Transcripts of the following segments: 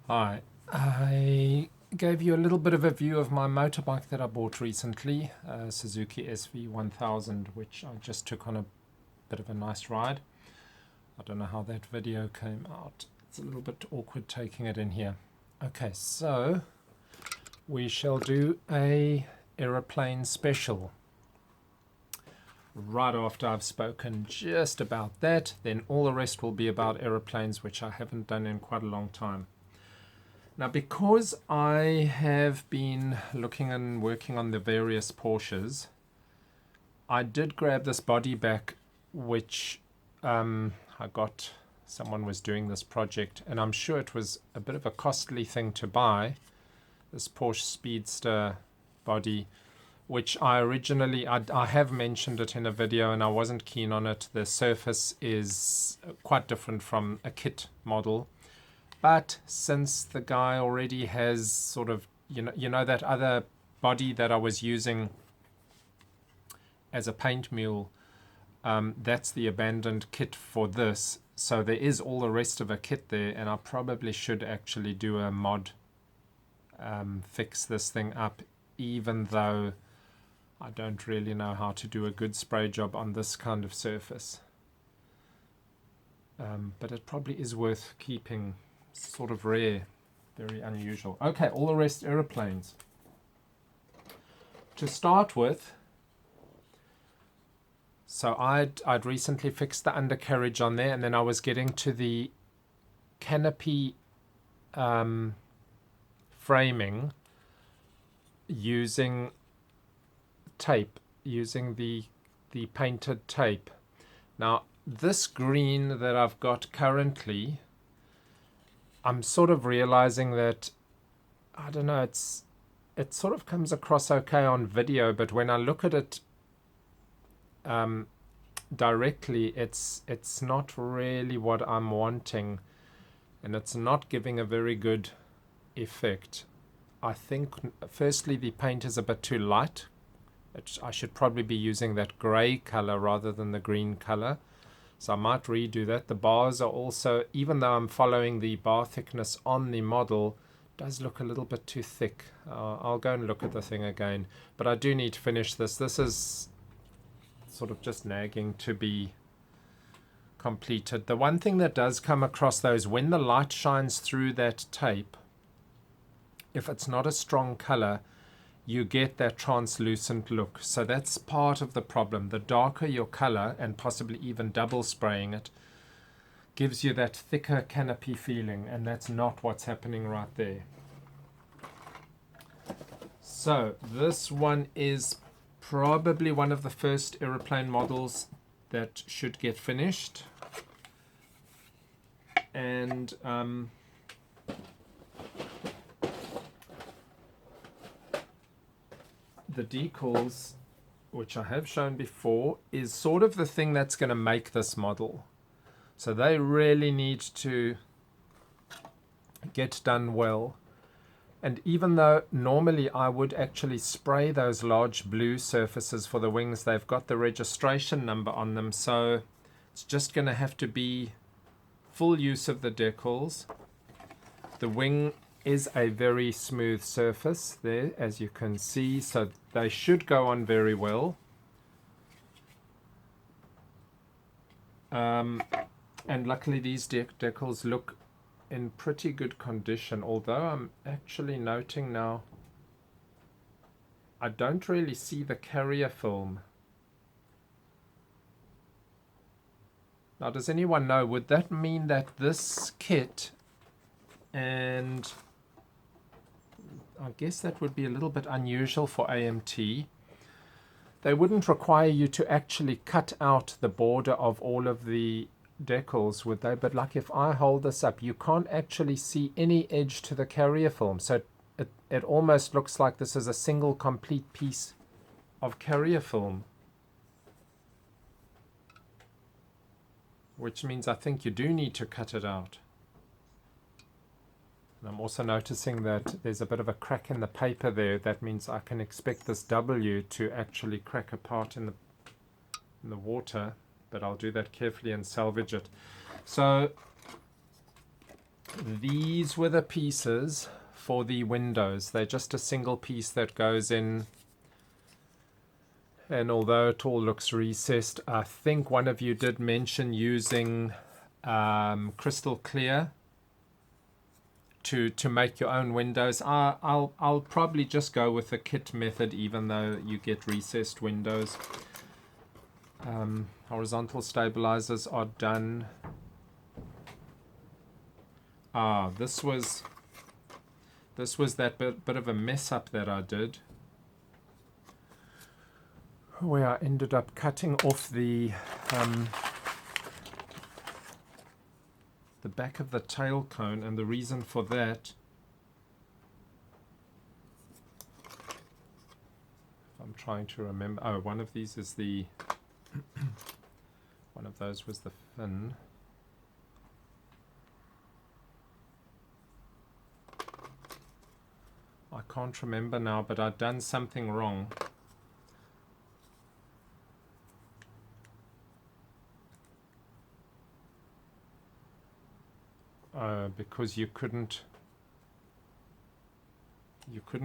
Hi, I gave you a little bit of a view of my motorbike that I bought recently, Suzuki SV1000, which I just took on a bit of a nice ride. I don't know how that video came out. It's a little bit awkward taking it in here. Okay, so we shall do a aeroplane special. Right after I've spoken just about that, then all the rest will be about aeroplanes, which I haven't done in quite a long time. Now, because I have been looking and working on the various Porsches, I did grab this body back, which I got, someone was doing this project, and I'm sure it was a bit of a costly thing to buy, this Porsche Speedster body, which I originally, I have mentioned it in a video and I wasn't keen on it. The surface is quite different from a kit model. But since the guy already has sort of, you know that other body that I was using as a paint mule, that's the abandoned kit for this. So there is all the rest of a kit there, and I probably should actually do a mod, fix this thing up, even though I don't really know how to do a good spray job on this kind of surface. But it probably is worth keeping. Sort of rare, very unusual. Okay, all the rest aeroplanes. To start with, so I'd recently fixed the undercarriage on there, and then I was getting to the canopy framing using tape, using the painted tape. Now, this green that I've got currently, I'm sort of realizing that, I don't know, it sort of comes across okay on video, but when I look at it directly, it's not really what I'm wanting, and it's not giving a very good effect. I think, firstly, the paint is a bit too light. I should probably be using that grey color rather than the green color. So I might redo that. The bars are also, even though I'm following the bar thickness on the model, does look a little bit too thick. I'll go and look at the thing again. But I do need to finish this. This is sort of just nagging to be completed. The one thing that does come across though is when the light shines through that tape, if it's not a strong color, you get that translucent look. So that's part of the problem. The darker your color, and possibly even double spraying it, gives you that thicker canopy feeling, and that's not what's happening right there. So this one is probably one of the first aeroplane models that should get finished. And the decals, which I have shown before, is sort of the thing that's going to make this model. So they really need to get done well. And even though normally I would actually spray those large blue surfaces for the wings, they've got the registration number on them, so it's just going to have to be full use of the decals. The wing is a very smooth surface there, as you can see, so they should go on very well. And luckily these decals look in pretty good condition, although I'm actually noting now I don't really see the carrier film. Now, does anyone know, would that mean that this kit, and I guess that would be a little bit unusual for AMT, they wouldn't require you to actually cut out the border of all of the decals, would they? But like if I hold this up, you can't actually see any edge to the carrier film. So it almost looks like this is a single complete piece of carrier film. Which means I think you do need to cut it out. And I'm also noticing that there's a bit of a crack in the paper there. That means I can expect this W to actually crack apart in the water, but I'll do that carefully and salvage it. So these were the pieces for the windows. They're just a single piece that goes in. And although it all looks recessed, I think one of you did mention using crystal clear to make your own windows. I'll probably just go with the kit method, even though you get recessed windows. Horizontal stabilizers are done. This was that bit of a mess up that I did, where I ended up cutting off the back of the tail cone, and the reason for that, I'm trying to remember, one of these is the one of those was the fin. I can't remember now, but I'd done something wrong. Because you couldn't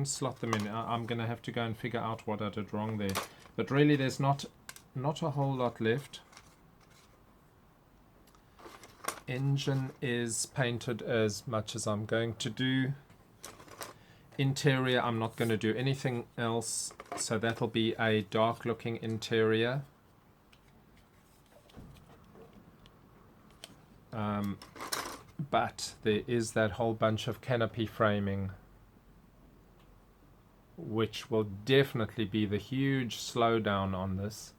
slot them in. I'm gonna have to go and figure out what I did wrong there. But really, there's not a whole lot left. Engine is painted as much as I'm going to do. Interior, I'm not going to do anything else, so that'll be a dark looking interior. But there is that whole bunch of canopy framing, which will definitely be the huge slowdown on this.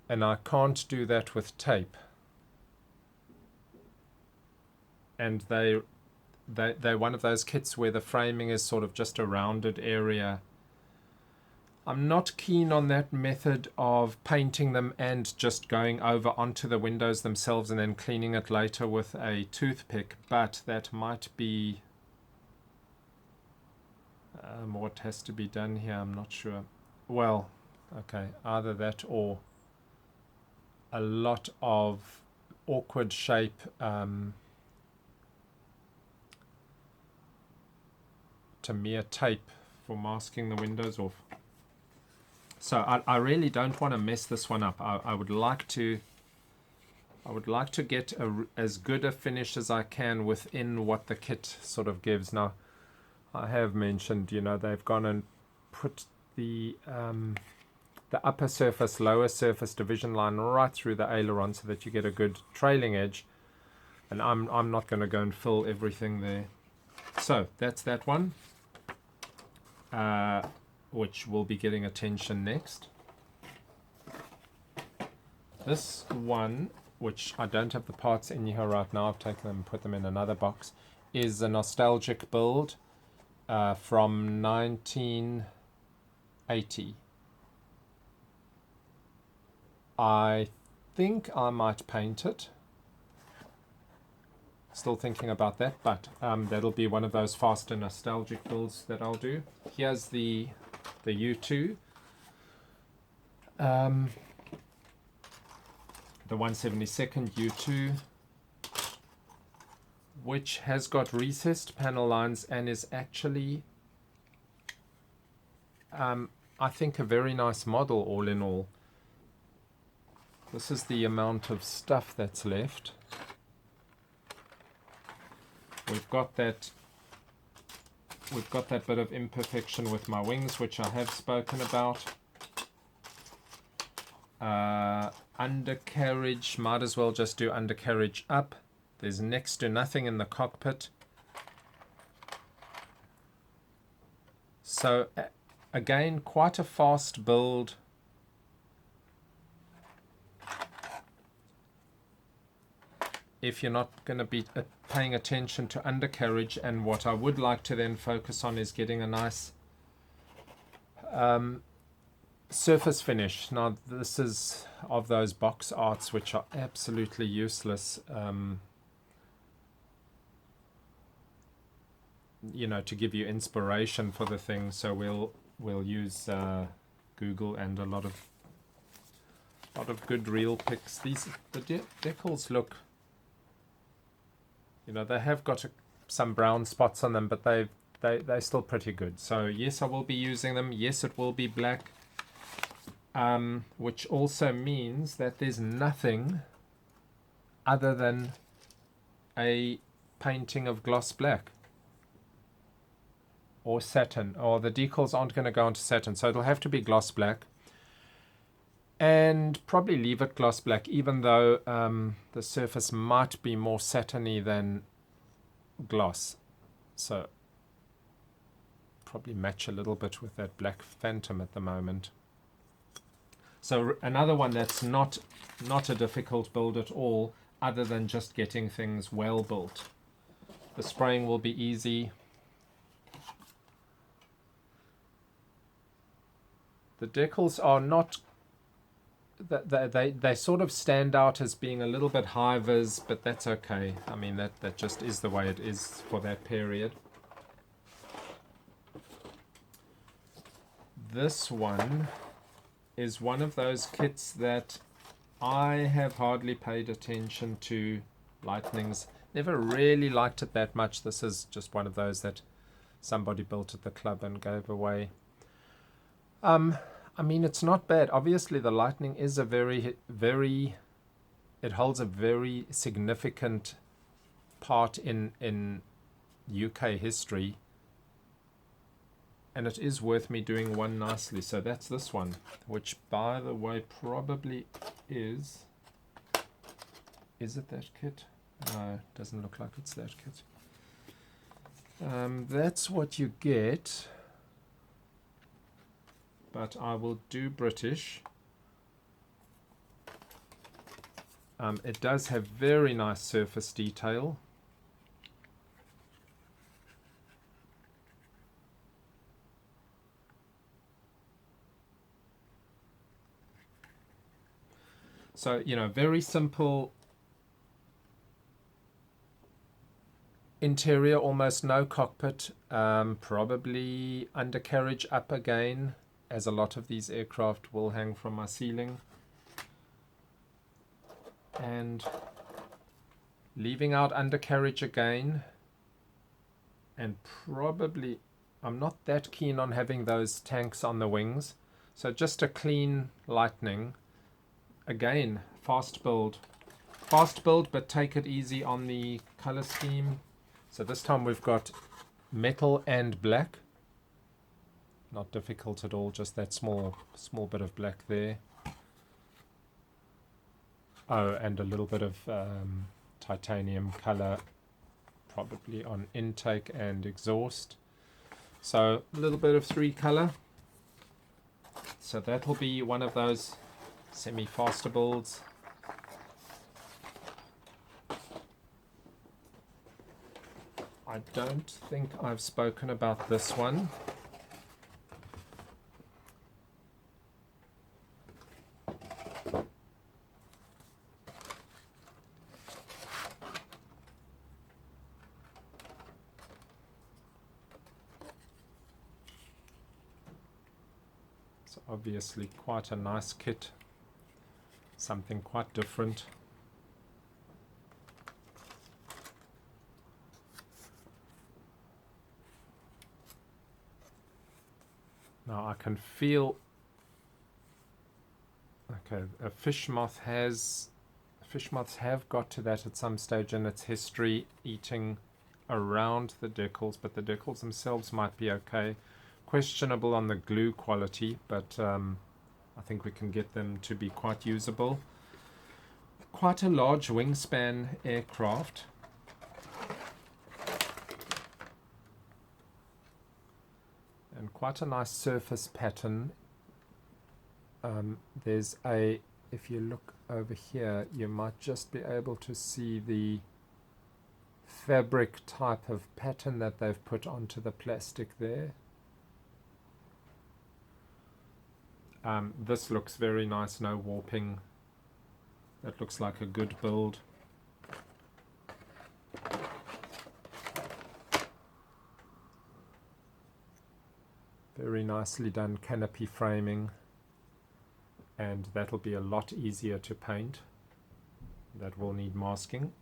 And I can't do that with tape. And they're one of those kits where the framing is sort of just a rounded area. I'm not keen on that method of painting them and just going over onto the windows themselves and then cleaning it later with a toothpick, but that might be what has to be done here. I'm not sure. Well, okay, either that or a lot of awkward shape Tamiya tape for masking the windows off. So I really don't want to mess this one up. I would like to get as good a finish as I can within what the kit sort of gives. Now, I have mentioned, you know, they've gone and put the upper surface, lower surface division line right through the aileron so that you get a good trailing edge. And I'm not going to go and fill everything there. So that's that one, which will be getting attention next. This one, which I don't have the parts in here right now, I've taken them and put them in another box, is a nostalgic build from 1980. I think I might paint it. Still thinking about that, but that'll be one of those faster nostalgic builds that I'll do. Here's the U2. The 172nd U2, which has got recessed panel lines and is actually, I think, a very nice model all in all. This is the amount of stuff that's left. We've got that bit of imperfection with my wings, which I have spoken about. Undercarriage, might as well just do undercarriage up. There's next to nothing in the cockpit. So again, quite a fast build. If you're not going to be paying attention to undercarriage, and what I would like to then focus on is getting a nice surface finish. Now this is of those box arts which are absolutely useless, you know, to give you inspiration for the thing. So we'll use Google and a lot of good real pics. The decals look You know, they have got some brown spots on them, but they're still pretty good. So yes, I will be using them. Yes, it will be black, which also means that there's nothing other than a painting of gloss black or satin, or the decals aren't going to go onto satin, so it'll have to be gloss black, and probably leave it gloss black, even though the surface might be more satiny than gloss. So probably match a little bit with that black Phantom at the moment. So another one that's not a difficult build at all, other than just getting things well built. The spraying will be easy. The decals are not, they sort of stand out as being a little bit high vis, but that's okay. I mean, that just is the way it is for that period. This one is one of those kits that I have hardly paid attention to lightnings. Never really liked it that much. This is just one of those that somebody built at the club and gave away. I mean, it's not bad. Obviously, the lightning is a it holds a very significant part in UK history. And it is worth me doing one nicely. So that's this one, which, by the way, probably is it that kit? No, it doesn't look like it's that kit. That's what you get. But I will do British. It does have very nice surface detail. So, you know, very simple interior, almost no cockpit, probably undercarriage up again, as a lot of these aircraft will hang from my ceiling. And leaving out undercarriage again, and probably, I'm not that keen on having those tanks on the wings, so just a clean lightning. Again, fast build, but take it easy on the color scheme. So this time we've got metal and black. Not difficult at all, just that small bit of black there. Oh, and a little bit of titanium color, probably on intake and exhaust. So a little bit of 3 color. So that'll be one of those semi-faster builds. I don't think I've spoken about this one. It's obviously quite a nice kit. Something quite different. Now I can feel, okay, fish moths have got to that at some stage in its history, eating around the decals, but the decals themselves might be okay. Questionable on the glue quality, but I think we can get them to be quite usable. Quite a large wingspan aircraft. And quite a nice surface pattern. There's a, if you look over here, you might just be able to see the fabric type of pattern that they've put onto the plastic there. This looks very nice, no warping. That looks like a good build. Very nicely done canopy framing, and that'll be a lot easier to paint. That will need masking.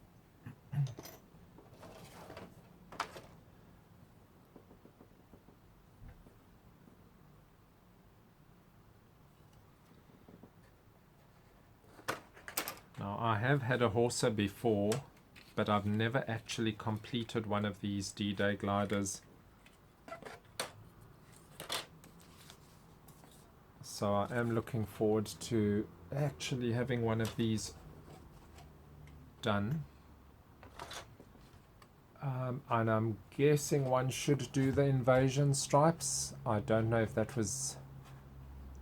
Now I have had a Horsa before, but I've never actually completed one of these D-Day gliders. So I am looking forward to actually having one of these done. And I'm guessing one should do the invasion stripes. I don't know if that was,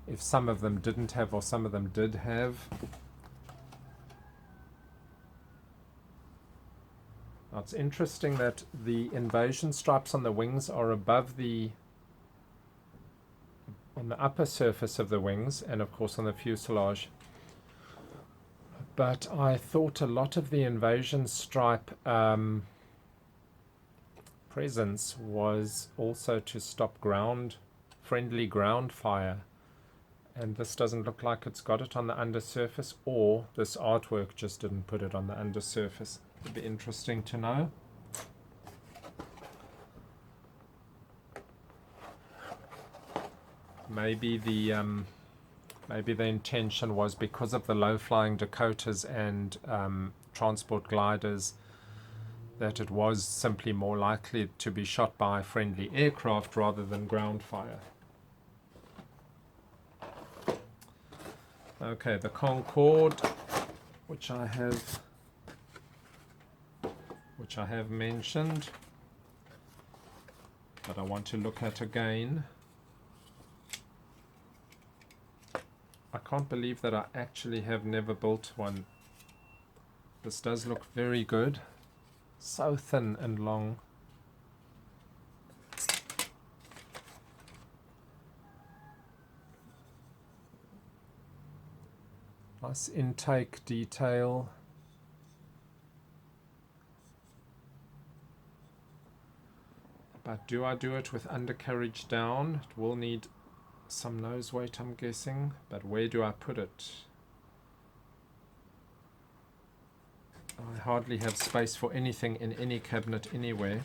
if some of them didn't have or some of them did have. Now it's interesting that the invasion stripes on the wings are above the, on the upper surface of the wings, and of course on the fuselage. But I thought a lot of the invasion stripe presence was also to stop friendly ground fire, and this doesn't look like it's got it on the undersurface, or this artwork just didn't put it on the undersurface. It'd be interesting to know. Maybe the intention was because of the low-flying Dakotas and transport gliders that it was simply more likely to be shot by friendly aircraft rather than ground fire. Okay, the Concorde, which I have mentioned, but I want to look at again. I can't believe that I actually have never built one. This does look very good. So thin and long. Nice intake detail. But do I do it with undercarriage down? It will need some nose weight, I'm guessing, but where do I put it? I hardly have space for anything in any cabinet anywhere.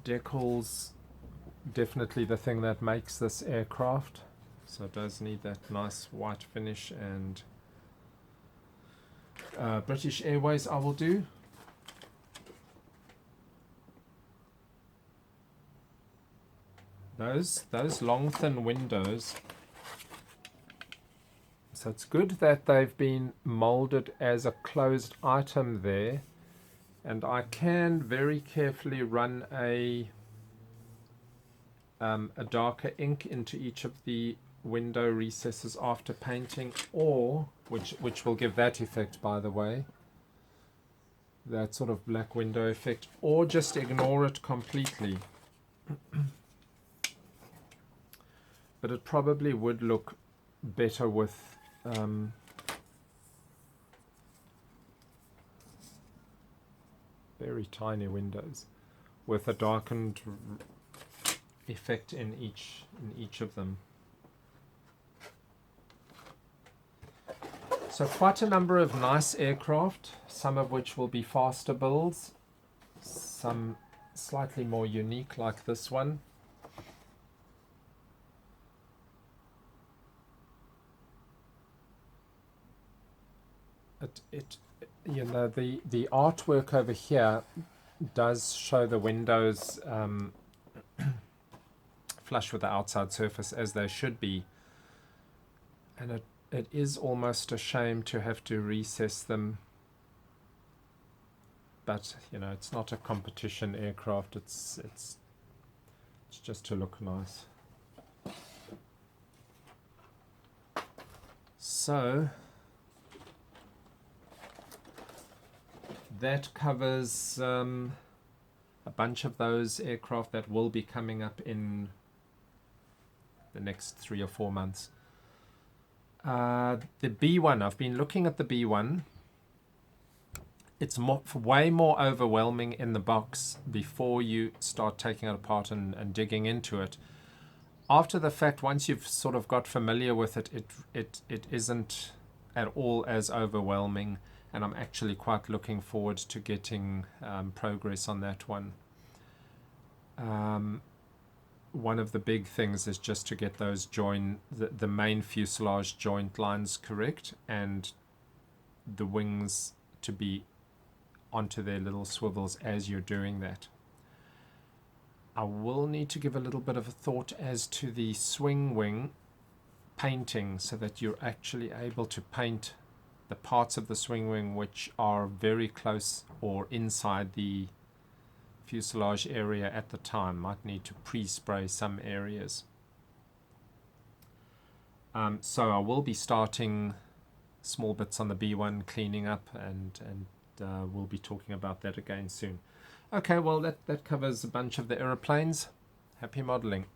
Decals, definitely the thing that makes this aircraft, so it does need that nice white finish, and British Airways I will do. Those long thin windows, so it's good that they've been molded as a closed item there, and I can very carefully run a darker ink into each of the window recesses after painting, or which will give that effect, by the way, that sort of black window effect, or just ignore it completely. But it probably would look better with very tiny windows, with a darkened effect in each of them. So quite a number of nice aircraft, some of which will be faster builds, some slightly more unique like this one. You know, the artwork over here does show the windows flush with the outside surface, as they should be, and it is almost a shame to have to recess them, but you know, it's not a competition aircraft, it's just to look nice. So that covers a bunch of those aircraft that will be coming up in the next 3 or 4 months. The B1, I've been looking at the B1. It's way more overwhelming in the box before you start taking it apart and digging into it. After the fact, once you've sort of got familiar with it, it isn't at all as overwhelming. And I'm actually quite looking forward to getting progress on that one. one of the big things is just to get those the main fuselage joint lines correct, and the wings to be onto their little swivels as you're doing that. I will need to give a little bit of a thought as to the swing wing painting, so that you're actually able to paint the parts of the swing wing which are very close or inside the fuselage area at the time. Might need to pre-spray some areas. So I will be starting small bits on the B1, cleaning up, and we'll be talking about that again soon. Okay, well that covers a bunch of the aeroplanes. Happy modeling.